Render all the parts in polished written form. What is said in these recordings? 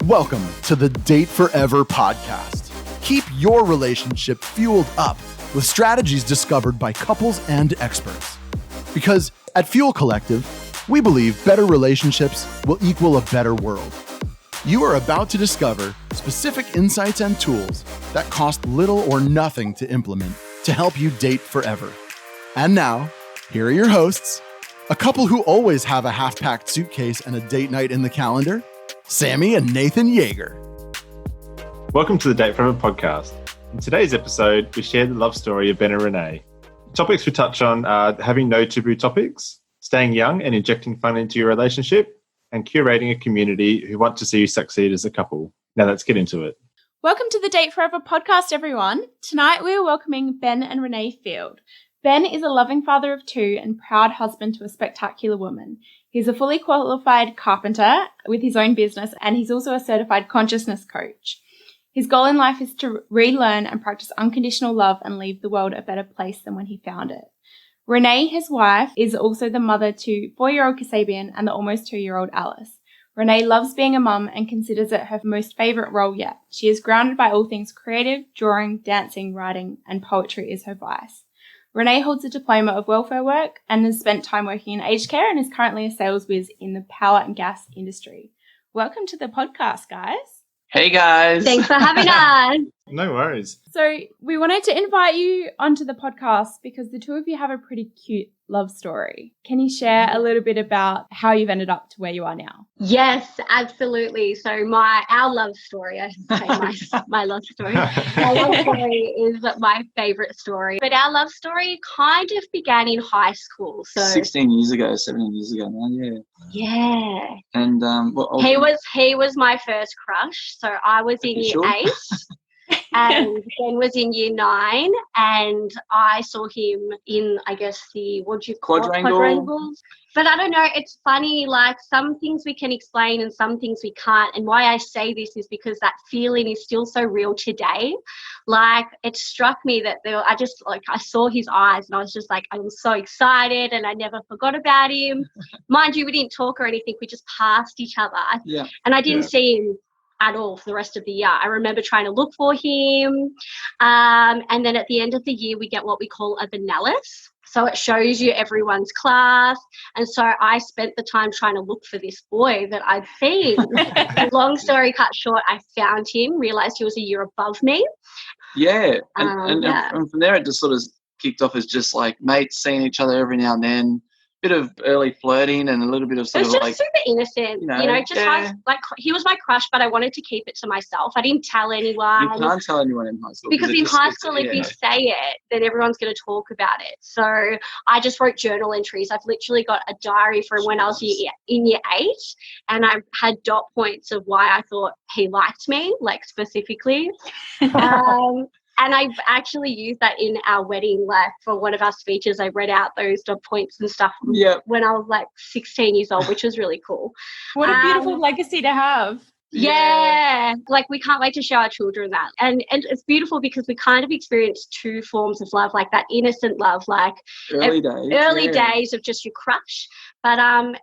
Welcome to the Date Forever podcast. Keep your relationship fueled up with strategies discovered by couples and experts. Because at Fuel Collective, we believe better relationships will equal a better world. You are about to discover specific insights and tools that cost little or nothing to implement to help you date forever. And now, here are your hosts, a couple who always have a half-packed suitcase and a date night in the calendar, Sammy and Nathan Yeager. Welcome to the Date Forever podcast. In today's episode, we share the love story of Ben and Renee. The topics we touch on are having no taboo topics, staying young and injecting fun into your relationship, and curating a community who want to see you succeed as a couple. Now let's get into it. Welcome to the Date Forever podcast, everyone. Tonight we are welcoming Ben and Renee Field. Ben is a loving father of two and proud husband to a spectacular woman. He's a fully qualified carpenter with his own business, and he's also a certified consciousness coach. His goal in life is to relearn and practice unconditional love and leave the world a better place than when he found it. Renee, his wife, is also the mother to 4-year-old Kasabian and the almost 2-year-old Alice. Renee loves being a mum and considers it her most favourite role yet. She is grounded by all things creative, drawing, dancing, writing, and poetry is her vice. Renee holds a diploma of welfare work and has spent time working in aged care and is currently a sales whiz in the power and gas industry. Welcome to the podcast, guys. Hey, guys. Thanks for having us. No worries. So we wanted to invite you onto the podcast because the two of you have a pretty cute love story. Can you share a little bit about how you've ended up to where you are now? Yes, absolutely. So our love story, I should say my love story. My love story is my favourite story. But our love story kind of began in high school. So 17 years ago now, yeah. Yeah. And he was my first crush. So I was in year 8. And Ben was in year 9, and I saw him in, I guess, the, what do you call it? Quadrangles. But I don't know, it's funny, like some things we can explain and some things we can't. And why I say this is because that feeling is still so real today. Like it struck me that I saw his eyes and I was just like, I was so excited and I never forgot about him. Mind you, we didn't talk or anything. We just passed each other. Yeah. And I didn't see him at all for the rest of the year. I remember trying to look for him. And then at the end of the year, we get what we call a Vanellis. So it shows you everyone's class. And so I spent the time trying to look for this boy that I'd seen. Long story cut short, I found him, realised he was a year above me. Yeah. And from there, it just sort of kicked off as just like mates seeing each other every now and then. Bit of early flirting and a little bit of sort of like... It was just super innocent, like he was my crush, but I wanted to keep it to myself. I didn't tell anyone. You can't tell anyone in high school. Because in high school, if you say it, then everyone's going to talk about it. So I just wrote journal entries. I've literally got a diary from when I was in year 8, and I had dot points of why I thought he liked me, like specifically. And I actually used that in our wedding, like for one of our speeches. I read out those dot points and stuff when I was like 16 years old, which was really cool. What a beautiful legacy to have. Yeah, like we can't wait to show our children that. And it's beautiful because we kind of experienced 2 forms of love, like that innocent love, like early days of just your crush. But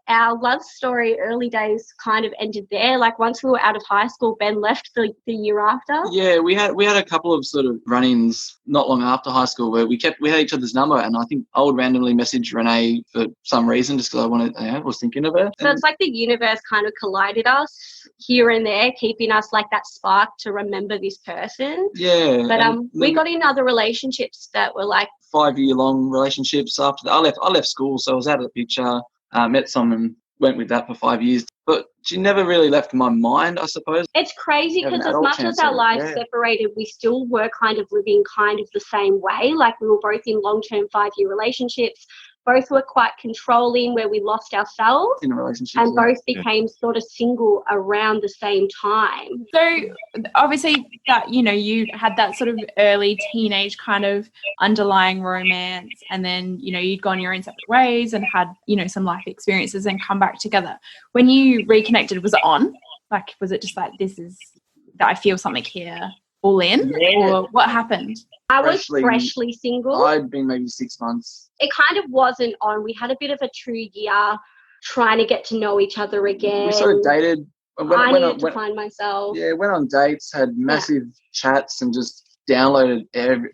our love story, early days, kind of ended there. Like once we were out of high school, Ben left the year after. Yeah, we had a couple of sort of run-ins not long after high school where we had each other's number, and I think I would randomly message Renee for some reason just because I was thinking of her. So it's like the universe kind of collided us here and there, keeping us like that spark to remember this person. Yeah. But we got in other relationships that were like 5-year-long relationships after that. I left school, so I was out of the picture. Met someone, went with that for 5 years. But she never really left my mind, I suppose. It's crazy because as much as our lives separated, we still were kind of living kind of the same way. Like we were both in long-term 5-year relationships. Both were quite controlling where we lost ourselves. In a relationship. And both became sort of single around the same time. So obviously that, you had that sort of early teenage kind of underlying romance, and then, you'd gone your own separate ways and had, some life experiences and come back together. When you reconnected, was it on? Like, was it just like, that I feel something here? All in? Yeah. Or what happened? I was freshly single. I'd been maybe 6 months. It kind of wasn't on. We had a bit of a 2 year trying to get to know each other again. We sort of dated I needed to find myself. Yeah, went on dates, had massive chats, and just downloaded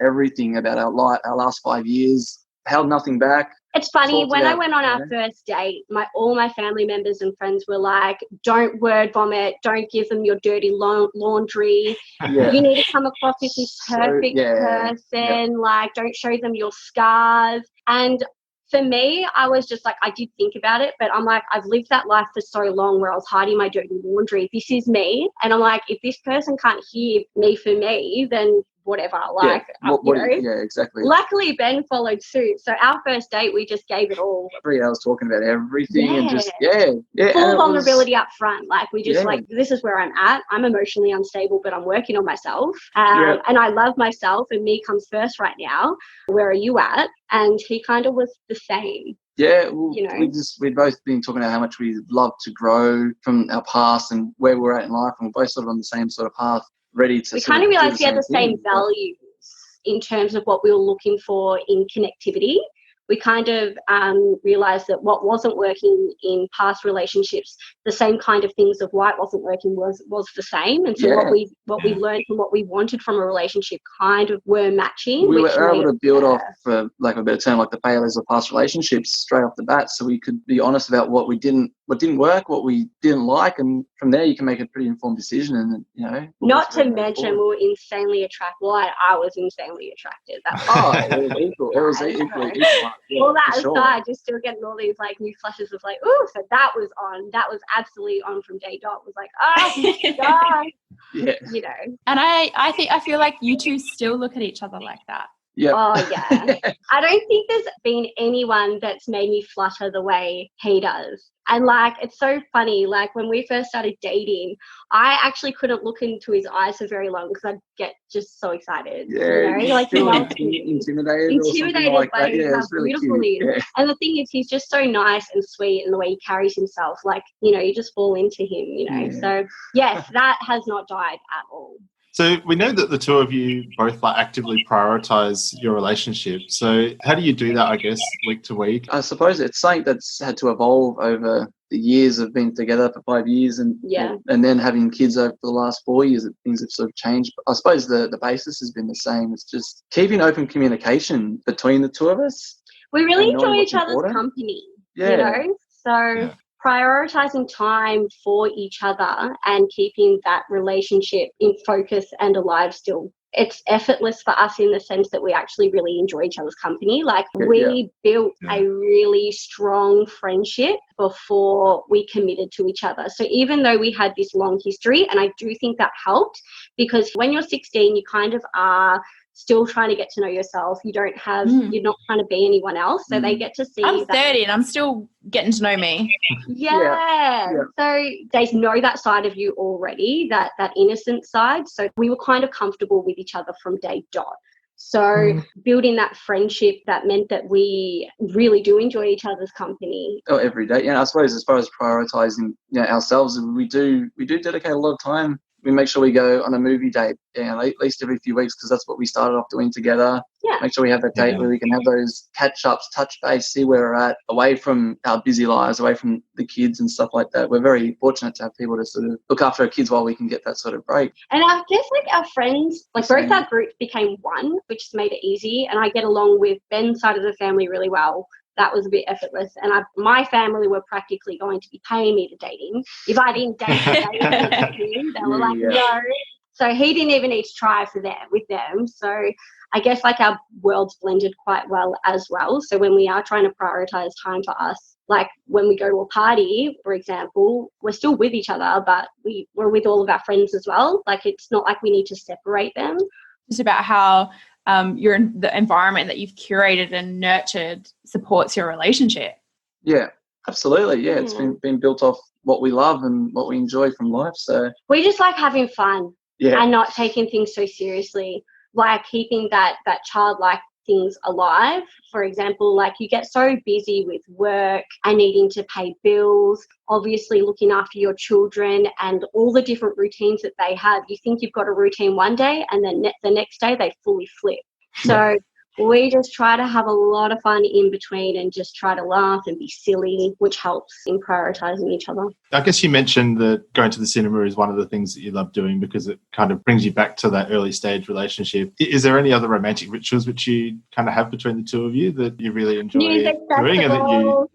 everything about our last 5 years. Held nothing back. It's funny, when I went on our first date, all my family members and friends were like, don't word vomit, don't give them your dirty laundry. Yeah. You need to come across as this perfect person. Like, don't show them your scars. And for me, I was just like, I did think about it, but I'm like, I've lived that life for so long where I was hiding my dirty laundry. This is me. And I'm like, if this person can't hear me for me, then whatever. Like, exactly. Luckily, Ben followed suit. So our first date, we just gave it all. 3 hours talking about everything and just, full vulnerability up front. Like, we just like, this is where I'm at. I'm emotionally unstable, but I'm working on myself. And I love myself, and me comes first right now. Where are you at? And he kind of was the same. Yeah, well, we've both been talking about how much we love to grow from our past and where we're at in life, and we're both sort of on the same sort of path. We kind of realised we had the same values in terms of what we were looking for in connectivity. We kind of realised that what wasn't working in past relationships, the same kind of things of why it wasn't working was the same. And so what we learned and what we wanted from a relationship kind of were matching. We were able to build off, for lack of a better term, like the failures of past relationships straight off the bat, so we could be honest about what didn't work, what we didn't like, and from there you can make a pretty informed decision. And not to mention we were insanely attracted. Well, I was insanely attracted. It was equally. Yeah, all that aside, you're still getting all these like new flashes of like, oh, so that was on. That was absolutely on from day dot. It was like, oh, God. Yeah. And I feel like you two still look at each other like that. Yeah. Oh, yeah. I don't think there's been anyone that's made me flutter the way he does. And, like, it's so funny. Like, when we first started dating, I actually couldn't look into his eyes for very long because I'd get just so excited. Yeah. Like, intimidated like that. Yeah, how really beautiful he is. Yeah. And the thing is, he's just so nice and sweet, and the way he carries himself, like, you just fall into him, Yeah. So, yes, that has not died at all. So we know that the two of you both actively prioritise your relationship. So how do you do that, I guess, week to week? I suppose it's something that's had to evolve over the years of being together for 5 years and then having kids over the last 4 years. Things have sort of changed. But I suppose the basis has been the same. It's just keeping open communication between the two of us. We really enjoy each other's company, So prioritising time for each other and keeping that relationship in focus and alive still. It's effortless for us in the sense that we actually really enjoy each other's company. Like, we built a really strong friendship before we committed to each other. So even though we had this long history, and I do think that helped, because when you're 16, you kind of are still trying to get to know yourself. You don't have, you're not trying to be anyone else. So they get to see. I'm 30 and I'm still getting to know me. So they know that side of you already, that innocent side. So we were kind of comfortable with each other from day dot. So building that friendship, that meant that we really do enjoy each other's company. Oh, every day. I suppose as far as prioritising ourselves, we do dedicate a lot of time. We make sure we go on a movie date at least every few weeks, because that's what we started off doing together. Yeah. Make sure we have that date where we can have those catch-ups, touch base, see where we're at, away from our busy lives, away from the kids and stuff like that. We're very fortunate to have people to sort of look after our kids while we can get that sort of break. And I guess our friends, both our groups became one, which made it easy. And I get along with Ben's side of the family really well. That was a bit effortless. And my family were practically going to be paying me to date him. If I didn't date him, they were like, no. So he didn't even need to try with them. So I guess our worlds blended quite well as well. So when we are trying to prioritise time for us, like when we go to a party, for example, we're still with each other, but we're with all of our friends as well. Like, it's not like we need to separate them. Just about how the environment that you've curated and nurtured supports your relationship. Yeah, absolutely. Yeah, it's been built off what we love and what we enjoy from life. So we just like having fun and not taking things so seriously, like keeping that childlike things alive. For example, like, you get so busy with work and needing to pay bills, obviously looking after your children and all the different routines that they have. You think you've got a routine one day, and then the next day they fully flip. So we just try to have a lot of fun in between and just try to laugh and be silly, which helps in prioritising each other. I guess you mentioned that going to the cinema is one of the things that you love doing because it kind of brings you back to that early stage relationship. Is there any other romantic rituals which you kind of have between the two of you that you really enjoy doing? And that you,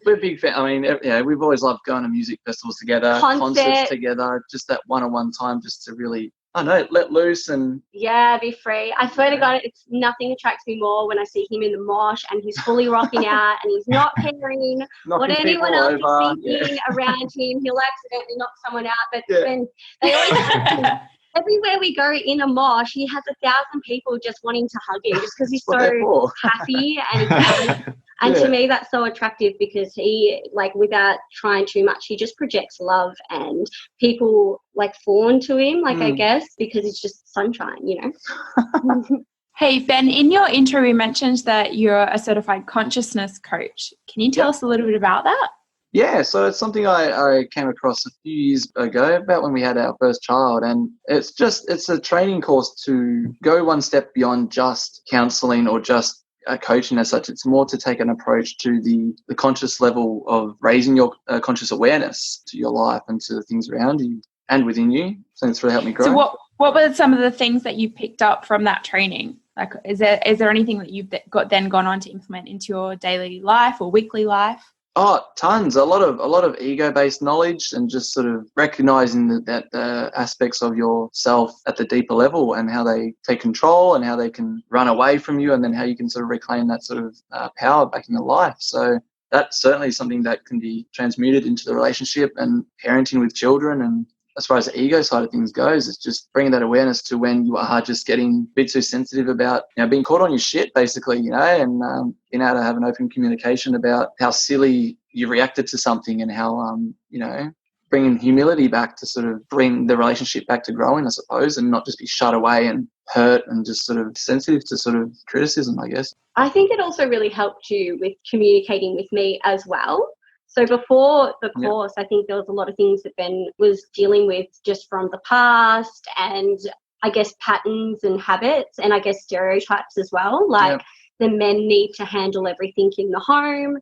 we're big fans. I mean, we've always loved going to music festivals together, concerts together, just that one-on-one time just to really, I don't know, let loose and... Yeah, be free. I swear to God, nothing attracts me more when I see him in the mosh and he's fully rocking out and he's not caring what anyone else is thinking around him. He'll accidentally knock someone out. But when they always everywhere we go in a mosh, he has 1,000 people just wanting to hug him just because he's so happy and and to me that's so attractive because he, like, without trying too much, he just projects love and people like fawn to him, like I guess, because it's just sunshine, you know. Hey, Ben, in your intro you mentioned that you're a certified consciousness coach. Can you tell us a little bit about that? Yeah, so it's something I came across a few years ago, about when we had our first child, and it's a training course to go one step beyond just counselling or just coaching as such. It's more to take an approach to the conscious level of raising your conscious awareness to your life and to the things around you and within you. So it's really helped me grow. So what were some of the things that you picked up from that training? Like, is there anything that you've gone on to implement into your daily life or weekly life? Oh, tons. A lot of ego-based knowledge and just sort of recognizing that aspects of yourself at the deeper level and how they take control and how they can run away from you, and then how you can sort of reclaim that sort of power back in your life. So that's certainly something that can be transmuted into the relationship and parenting with children. And as far as the ego side of things goes, it's just bringing that awareness to when you are just getting a bit too sensitive about, being caught on your shit, basically, and being able to have an open communication about how silly you reacted to something and how, bringing humility back to sort of bring the relationship back to growing, I suppose, and not just be shut away and hurt and just sort of sensitive to sort of criticism, I guess. I think it also really helped you with communicating with me as well. So before the course, I think there was a lot of things that Ben was dealing with just from the past, and I guess patterns and habits, and I guess stereotypes as well. Like the men need to handle everything in the home.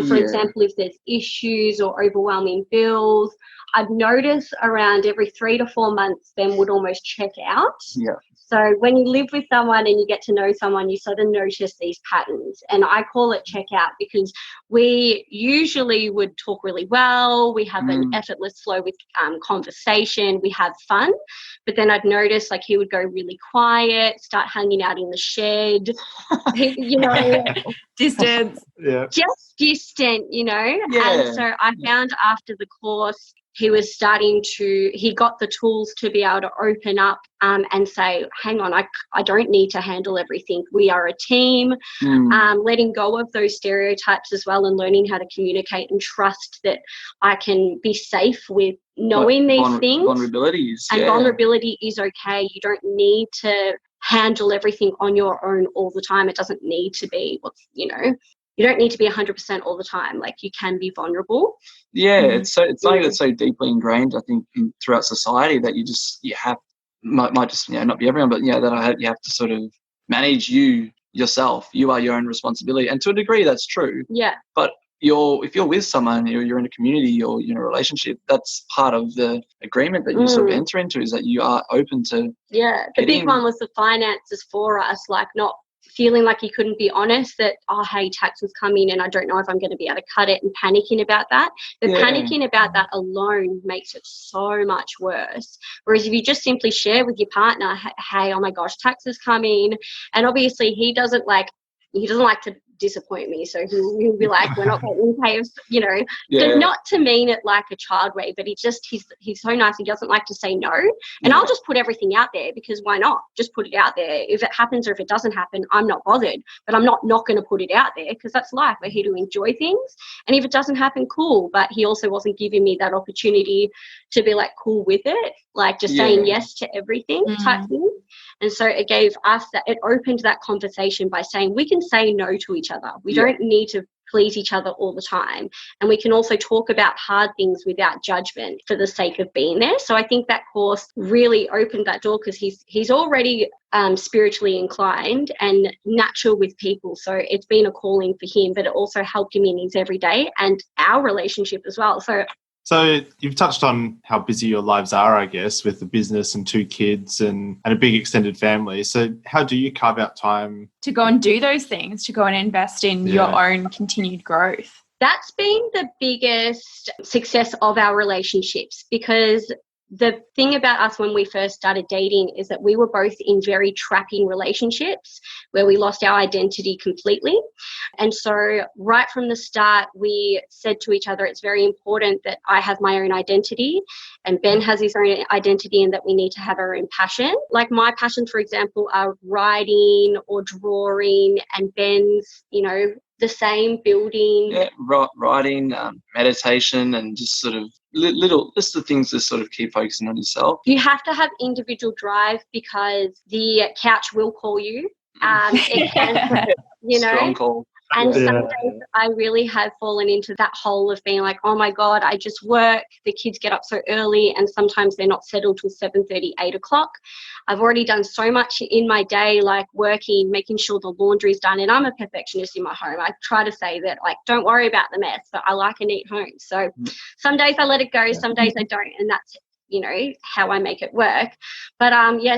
For example, if there's issues or overwhelming bills, I'd notice around every 3 to 4 months, Ben would almost check out. Yeah. So when you live with someone and you get to know someone, you sort of notice these patterns. And I call it checkout because we usually would talk really well. We have an effortless flow with conversation. We have fun. But then I'd notice, like, he would go really quiet, start hanging out in the shed, Distance. Just distant, And so I found after the course, he got the tools to be able to open up and say, hang on, I don't need to handle everything. We are a team. Letting go of those stereotypes as well and learning how to communicate and trust that I can be safe with knowing these things. Vulnerabilities. And vulnerability is okay. You don't need to handle everything on your own all the time. It doesn't need to be you don't need to be 100% all the time. Like, you can be vulnerable. Yeah, it's something that's so deeply ingrained, I think, throughout society, that you have might just not be everyone, but you have to sort of manage yourself. You are your own responsibility, and to a degree, that's true. Yeah. But if you're with someone, you're in a community or you're in a relationship, that's part of the agreement that you sort of enter into, is that you are open to. Yeah, the big one was the finances for us, like not feeling like you couldn't be honest that, hey, taxes come in and I don't know if I'm going to be able to cut it, and panicking about that. But panicking about that alone makes it so much worse. Whereas if you just simply share with your partner, hey, oh my gosh, taxes come in, and obviously he doesn't like to disappoint me, so he'll be like, we're not getting paid, but not to mean it like a child way, but he's so nice, he doesn't like to say no, and I'll just put everything out there, because why not just put it out there? If it happens or if it doesn't happen, I'm not bothered, but I'm not going to put it out there, because that's life. We're here to enjoy things, and if it doesn't happen, cool. But he also wasn't giving me that opportunity to be like cool with it, like just saying yes to everything type thing. And so it gave us it opened that conversation by saying we can say no to each other. We don't need to please each other all the time. And we can also talk about hard things without judgment for the sake of being there. So I think that course really opened that door, because he's already spiritually inclined and natural with people. So it's been a calling for him, but it also helped him in his everyday and our relationship as well. So you've touched on how busy your lives are, I guess, with the business and 2 kids and a big extended family. So how do you carve out time to go and do those things, to go and invest in your own continued growth? That's been the biggest success of our relationships, because the thing about us when we first started dating is that we were both in very trapping relationships where we lost our identity completely. And so right from the start, we said to each other, it's very important that I have my own identity and Ben has his own identity, and that we need to have our own passion. Like my passions, for example, are writing or drawing, and Ben's, the same, building. Yeah, writing, meditation, and just sort of just the things to sort of keep focusing on yourself. You have to have individual drive, because the couch will call you. It can, Strong call. And some days I really have fallen into that hole of being like, oh my God, I just work. The kids get up so early, and sometimes they're not settled till 7:30, 8 o'clock. I've already done so much in my day, like working, making sure the laundry's done. And I'm a perfectionist in my home. I try to say that, like, don't worry about the mess, but I like a neat home. So some days I let it go, some days I don't. And that's, how I make it work. But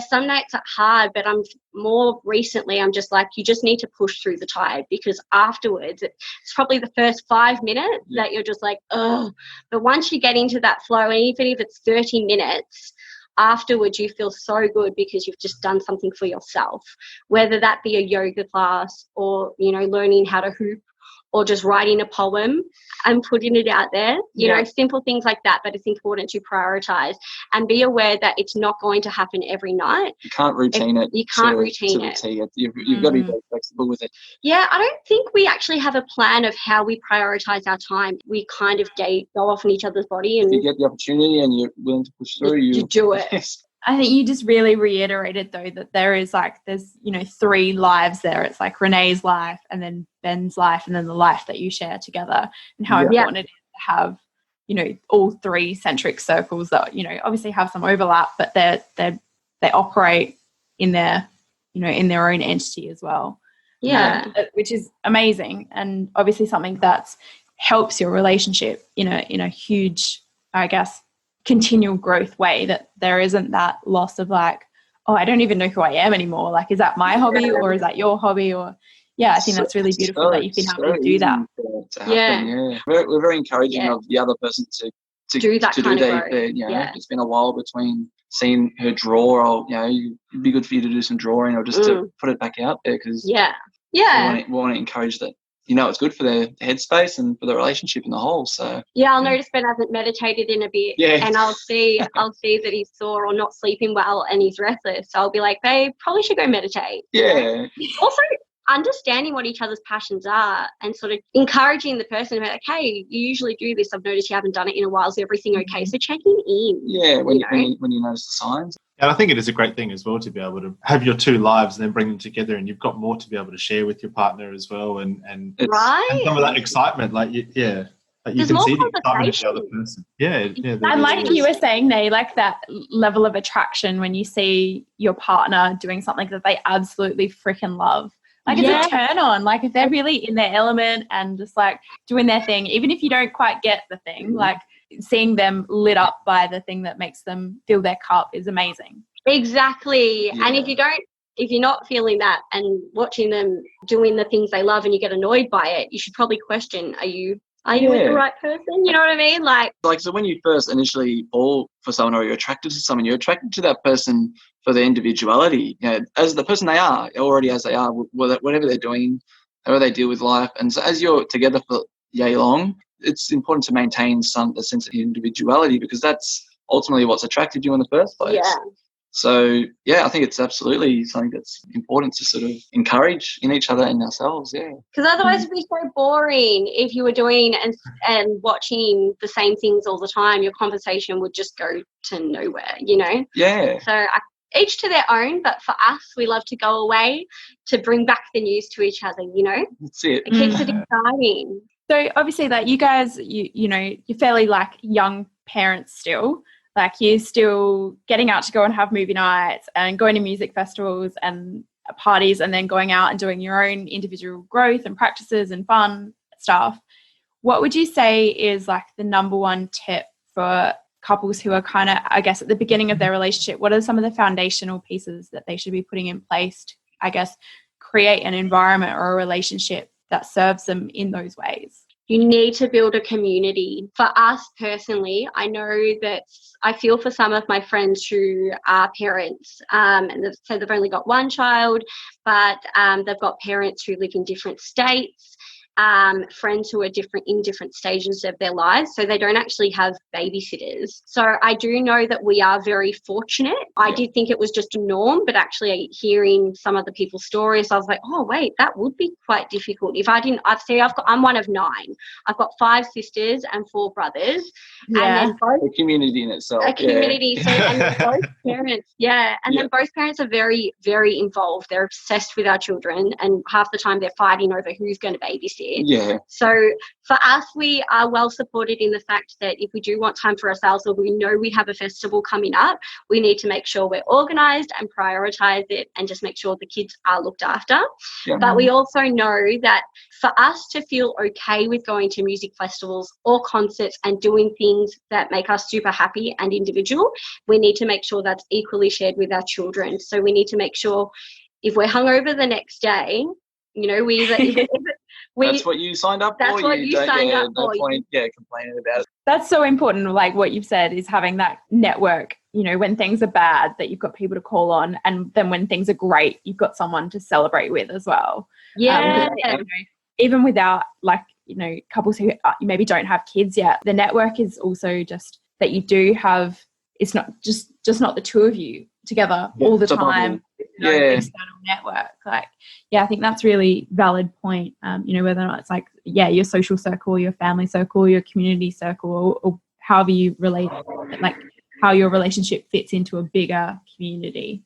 some nights are hard, but more recently I'm just like, you just need to push through the tide, because afterwards it's probably the first 5 minutes that you're just like, oh, but once you get into that flow, and even if it's 30 minutes, afterwards you feel so good because you've just done something for yourself, whether that be a yoga class or, learning how to hoop, or just writing a poem and putting it out there, simple things like that. But it's important to prioritize and be aware that it's not going to happen every night. You can't routine it. You can't routine it. You've got to be very flexible with it. Yeah, I don't think we actually have a plan of how we prioritize our time. We kind of go off in each other's body. And if you get the opportunity and you're willing to push through, you do it. Yes. I think you just really reiterated, though, that there's 3 lives there. It's like Renee's life, and then Ben's life, and then the life that you share together, and how important it is to have, all 3 centric circles that, obviously have some overlap, but they operate in their, in their own entity as well. Yeah. Which is amazing, and obviously something that helps your relationship in a huge, I guess, continual growth way, that there isn't that loss of like, oh, I don't even know who I am anymore. Like, is that my hobby or is that your hobby? Or I think that's really beautiful that you've been able to do that. We're very encouraging of the other person to do that. It's been a while between seeing her draw, or it'd be good for you to do some drawing, or just to put it back out there, because we want to encourage that. It's good for the headspace and for the relationship in the whole. So I'll notice Ben hasn't meditated in a bit, and I'll see that he's sore or not sleeping well and he's restless. So I'll be like, babe, probably should go meditate. Yeah. Also, understanding what each other's passions are and sort of encouraging the person about, like, hey, you usually do this. I've noticed you haven't done it in a while. Is everything okay? So checking in. Yeah, when you notice the signs. And I think it is a great thing as well to be able to have your 2 lives and then bring them together, and you've got more to be able to share with your partner as well, and some of that excitement, like you can see the excitement of the other person. And like you were saying, Nate, like that level of attraction when you see your partner doing something that they absolutely freaking love. Like it's a turn on. Like if they're really in their element and just like doing their thing, even if you don't quite get the thing, like seeing them lit up by the thing that makes them fill their cup is amazing. Exactly. Yeah. And if you're not feeling that and watching them doing the things they love and you get annoyed by it, you should probably question, are you with the right person? You know what I mean? Like, so when you first initially fall for someone, or you're attracted to someone, you're attracted to that person for their individuality, as the person they are, already as they are, whatever they're doing, however they deal with life. And so as you're together for yay long, it's important to maintain a sense of individuality, because that's ultimately what's attracted you in the first place. Yeah. So, I think it's absolutely something that's important to sort of encourage in each other and ourselves, Because otherwise it'd be so boring if you were doing and watching the same things all the time. Your conversation would just go to nowhere, Yeah. So each to their own, but for us, we love to go away to bring back the news to each other, you know? That's it. It keeps it exciting. So obviously, like, you guys, you know, you're fairly like young parents still. Like, you're still getting out to go and have movie nights and going to music festivals and parties, and then going out and doing your own individual growth and practices and fun stuff. What would you say is like the number one tip for couples who are kind of, I guess, at the beginning of their relationship? What are some of the foundational pieces that they should be putting in place to, I guess, create an environment or a relationship that serves them in those ways? You need to build a community. For us personally, I know that I feel for some of my friends who are parents, and so they've only got one child, but they've got parents who live in different states. Friends who are in different stages of their lives, so they don't actually have babysitters. So I do know that we are very fortunate. I did think it was just a norm, but actually hearing some of the people's stories, I was like, oh wait, that would be quite difficult. If I didn't, I'm one of 9. I've got 5 sisters and 4 brothers, and then both a community in itself. A community. So and then both parents, then both parents are very, very involved. They're obsessed with our children, and half the time they're fighting over who's going to babysit. Yeah. So for us, we are well supported in the fact that if we do want time for ourselves, or we know we have a festival coming up, we need to make sure we're organised and prioritise it and just make sure the kids are looked after. Yeah. But we also know that for us to feel okay with going to music festivals or concerts and doing things that make us super happy and individual, we need to make sure that's equally shared with our children. So we need to make sure if we're hungover the next day, you know, that's what you signed up for. That's what you signed up for. No point, complaining about it. That's so important. Like what you've said is having that network, you know, when things are bad, that you've got people to call on, and then when things are great, you've got someone to celebrate with as well. Yeah. You know, even without, like, you know, couples who maybe don't have kids yet, the network is also just that you do have. It's not just not the two of you together all the time. No external network. Like, I think that's really valid point. You know, whether or not it's like, your social circle, your family circle, your community circle, or however you relate, like how your relationship fits into a bigger community.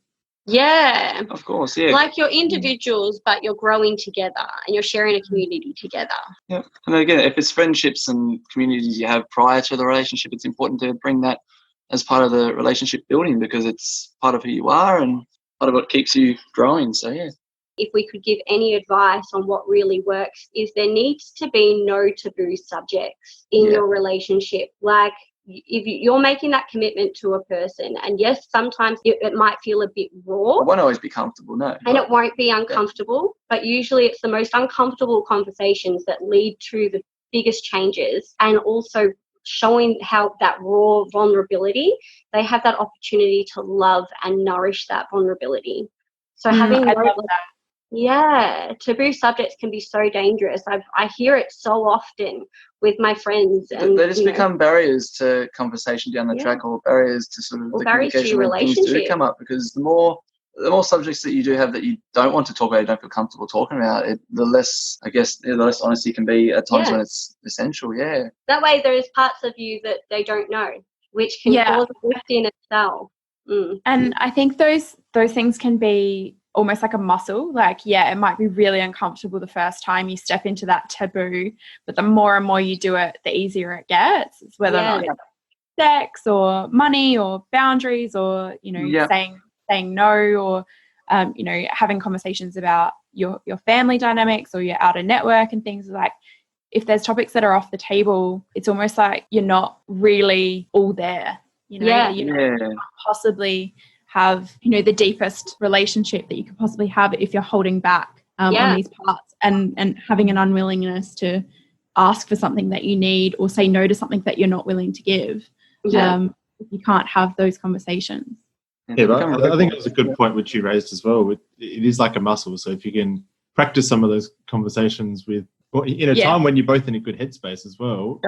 Yeah. Of course, yeah. Like you're individuals, but you're growing together and you're sharing a community together. Yeah. And again, if it's friendships and communities you have prior to the relationship, it's important to bring that as part of the relationship building, because it's part of who you are and part of what keeps you growing. So, yeah. If we could give any advice on what really works, is there needs to be no taboo subjects in your relationship. Like, if you're making that commitment to a person, and yes, sometimes it might feel a bit raw. It won't always be comfortable, no. And it won't be uncomfortable, but usually it's the most uncomfortable conversations that lead to the biggest changes, and also showing how that raw vulnerability, they have that opportunity to love and nourish that vulnerability. So having taboo subjects can be so dangerous. I hear it so often with my friends, and they just become barriers to conversation down the track, or barriers to sort of the communication when things do come up, because the more subjects that you do have that you don't want to talk about, you don't feel comfortable talking about it, the less, I guess, the less honesty can be at times when it's essential. That way there's parts of you that they don't know, which can cause a rift in itself. And I think those things can be almost like a muscle. Like, it might be really uncomfortable the first time you step into that taboo, but the more and more you do it, the easier it gets. It's whether or not it's sex or money or boundaries, or, you know, saying no, or you know, having conversations about your family dynamics or your outer network and things. Like, if there's topics that are off the table, it's almost like you're not really all there. You know, you can't possibly have, you know, the deepest relationship that you could possibly have if you're holding back on these parts, and having an unwillingness to ask for something that you need, or say no to something that you're not willing to give. You can't have those conversations. Yeah, but I think it was a good point which you raised as well. It is like a muscle. So if you can practice some of those conversations in a time when you're both in a good headspace as well.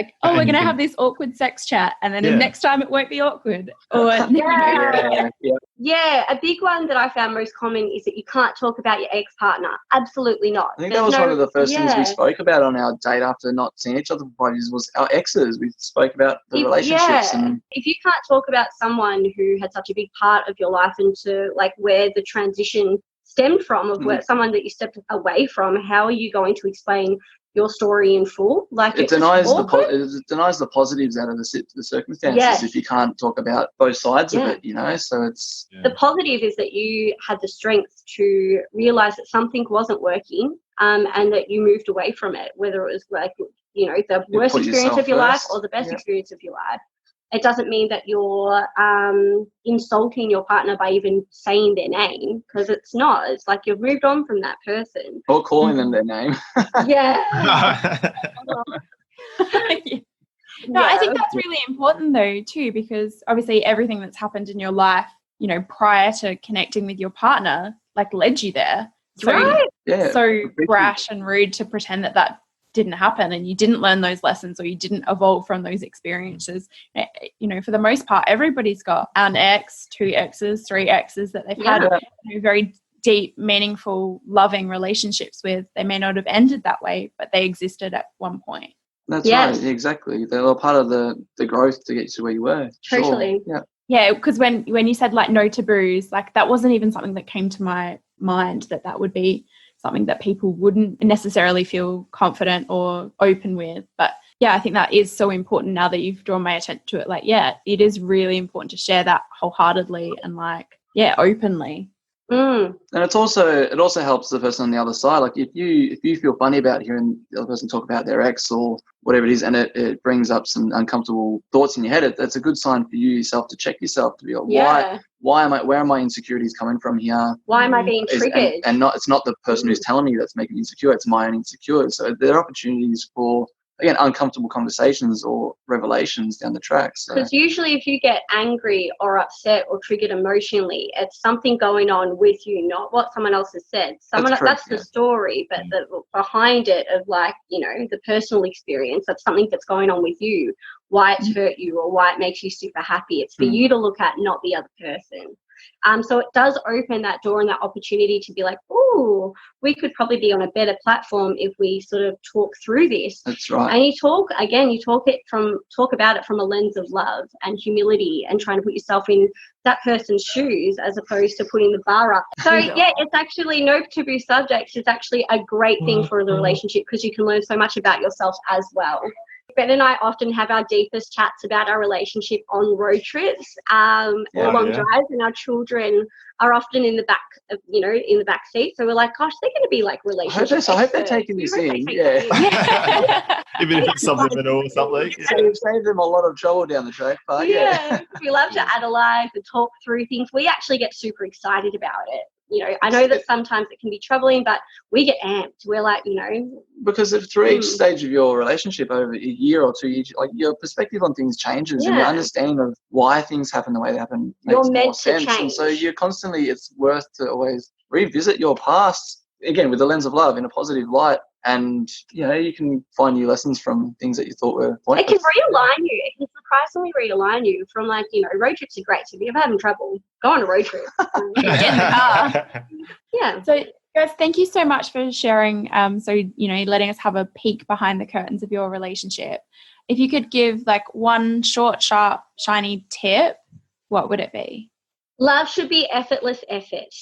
Like, oh, we're going to have this awkward sex chat, and then the next time it won't be awkward. Or Yeah, a big one that I found most common is that you can't talk about your ex-partner. Absolutely not. I think that was one of the first things we spoke about on our date after not seeing each other for 5 years was our exes. We spoke about the relationships. And if you can't talk about someone who had such a big part of your life and to like where the transition stemmed from, of where someone that you stepped away from, how are you going to explain your story in full? Like it denies the positives out of the circumstances if you can't talk about both sides of it, so it's the positive is that you had the strength to realize that something wasn't working, and that you moved away from it, whether it was like the worst experience of your life or the best experience of your life. It doesn't mean that you're insulting your partner by even saying their name, because it's not. It's like you've moved on from that person. Or calling them their name. No, I think that's really important though too, because obviously everything that's happened in your life, prior to connecting with your partner, like led you there. So, so brash and rude to pretend that didn't happen and you didn't learn those lessons or you didn't evolve from those experiences. For the most part, everybody's got an ex, 2 exes, 3 exes that they've had very deep, meaningful, loving relationships with. They may not have ended that way, but they existed at one point. That's right, exactly. They were part of the growth to get you to where you were. Totally. Sure. Yeah, because when you said like no taboos, like that wasn't even something that came to my mind that would be something that people wouldn't necessarily feel confident or open with. But I think that is so important now that you've drawn my attention to it. Like, it is really important to share that wholeheartedly and openly. And it also helps the person on the other side. Like if you feel funny about hearing the other person talk about their ex or whatever it is, and it brings up some uncomfortable thoughts in your head, that's a good sign for you yourself to check yourself, to be like, where are my insecurities coming from here? Why am I being triggered? And it's not the person who's telling me that's making me insecure, it's my own insecurity. So there are opportunities for, again, uncomfortable conversations or revelations down the track. Because usually if you get angry or upset or triggered emotionally, it's something going on with you, not what someone else has said. That's the story, but behind it of the personal experience, that's something that's going on with you, why it's hurt you or why it makes you super happy. It's for you to look at, not the other person. So it does open that door and that opportunity to be like, oh, we could probably be on a better platform if we sort of talk through this. That's right. And you talk about it from a lens of love and humility and trying to put yourself in that person's shoes as opposed to putting the bar up. So it's actually no taboo subjects. It's actually a great thing for the relationship because you can learn so much about yourself as well. Ben and I often have our deepest chats about our relationship on road trips or long drives, and our children are often in the back of, in the back seat. So we're like, gosh, they're going to be like relationships. I hope they're taking this in. Even if it's subliminal or something. Save them a lot of trouble down the track. But we love to analyse and talk through things. We actually get super excited about it. I know that sometimes it can be troubling, but we get amped. We're like, because through each stage of your relationship over a year or 2 years, like your perspective on things changes and your understanding of why things happen the way they happen makes more sense. And so it's worth to always revisit your past, again, with the lens of love in a positive light. And, you can find new lessons from things that you thought were pointless. It can realign you. It can surprisingly realign you from road trips are great. So if you're having trouble, go on a road trip. Get in the car. Yeah. So, guys, thank you so much for sharing. Letting us have a peek behind the curtains of your relationship. If you could give one short, sharp, shiny tip, what would it be? Love should be effortless effort.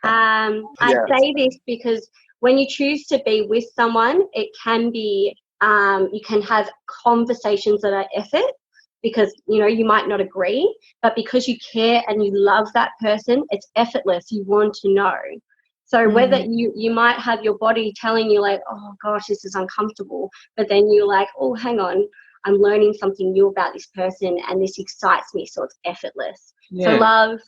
I say this because when you choose to be with someone, it can be, you can have conversations that are effort because, you might not agree, but because you care and you love that person, it's effortless. You want to know. So whether you might have your body telling you oh gosh, this is uncomfortable, but then you're like, oh, hang on, I'm learning something new about this person and this excites me. So it's effortless. So love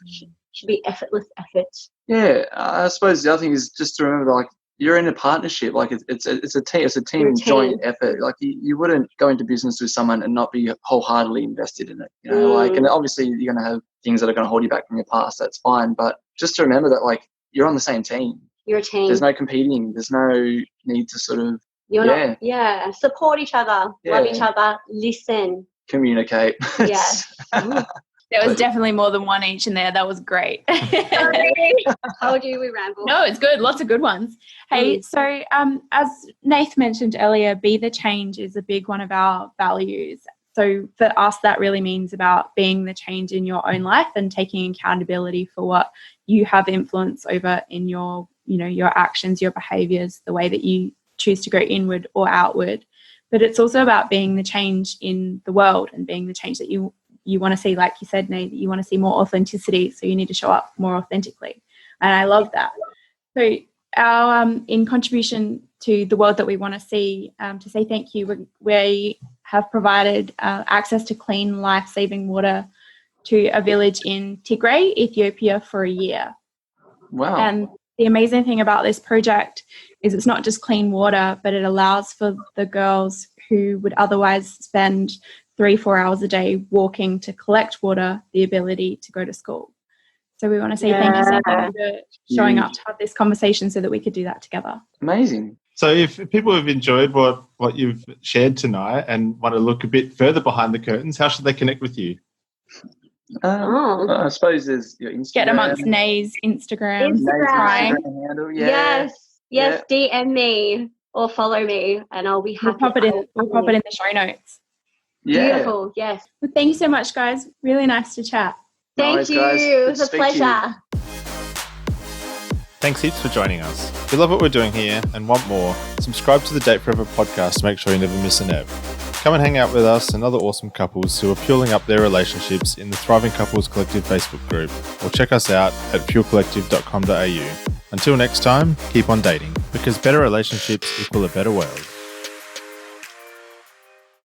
should be effortless effort. Yeah. I suppose the other thing is just to remember, you're in a partnership, it's a team joint effort. You wouldn't go into business with someone and not be wholeheartedly invested in it. And obviously you're going to have things that are going to hold you back from your past. That's fine, but just to remember that you're on the same team. You're a team. There's no competing. There's no need to sort of You're not, support each other, love each other, listen. Communicate. Yeah. There was definitely more than one each in there. That was great. Sorry. I told you we ramble. No, it's good. Lots of good ones. Hey, so as Nath mentioned earlier, be the change is a big one of our values. So for us, that really means about being the change in your own life and taking accountability for what you have influence over in your, your actions, your behaviors, the way that you choose to go inward or outward. But it's also about being the change in the world and being the change that you want to see, like you said, Nate, that you want to see more authenticity. So you need to show up more authentically. And I love that. So our in contribution to the world that we want to see, to say thank you, we have provided access to clean, life-saving water to a village in Tigray, Ethiopia, for a year. Wow. And the amazing thing about this project is it's not just clean water, but it allows for the girls who would otherwise spend 3-4 hours a day walking to collect water the ability to go to school. So we want to say thank you so much for showing up to have this conversation so that we could do that together. Amazing. So if people have enjoyed what you've shared tonight and want to look a bit further behind the curtains, how should they connect with you? I suppose there's your Instagram. Get amongst Nay's Instagram. Handle, Yes, DM me or follow me and I'll be happy. We'll pop it in the show notes. Yeah. Beautiful, yes. Well, thank you so much, guys. Really nice to chat. Thank you. Guys. It was a pleasure. Thanks heaps for joining us. If you love what we're doing here and want more, subscribe to the Date Forever podcast to make sure you never miss an ep. Come and hang out with us and other awesome couples who are fueling up their relationships in the Thriving Couples Collective Facebook group, or check us out at fuelcollective.com.au. Until next time, keep on dating, because better relationships equal a better world.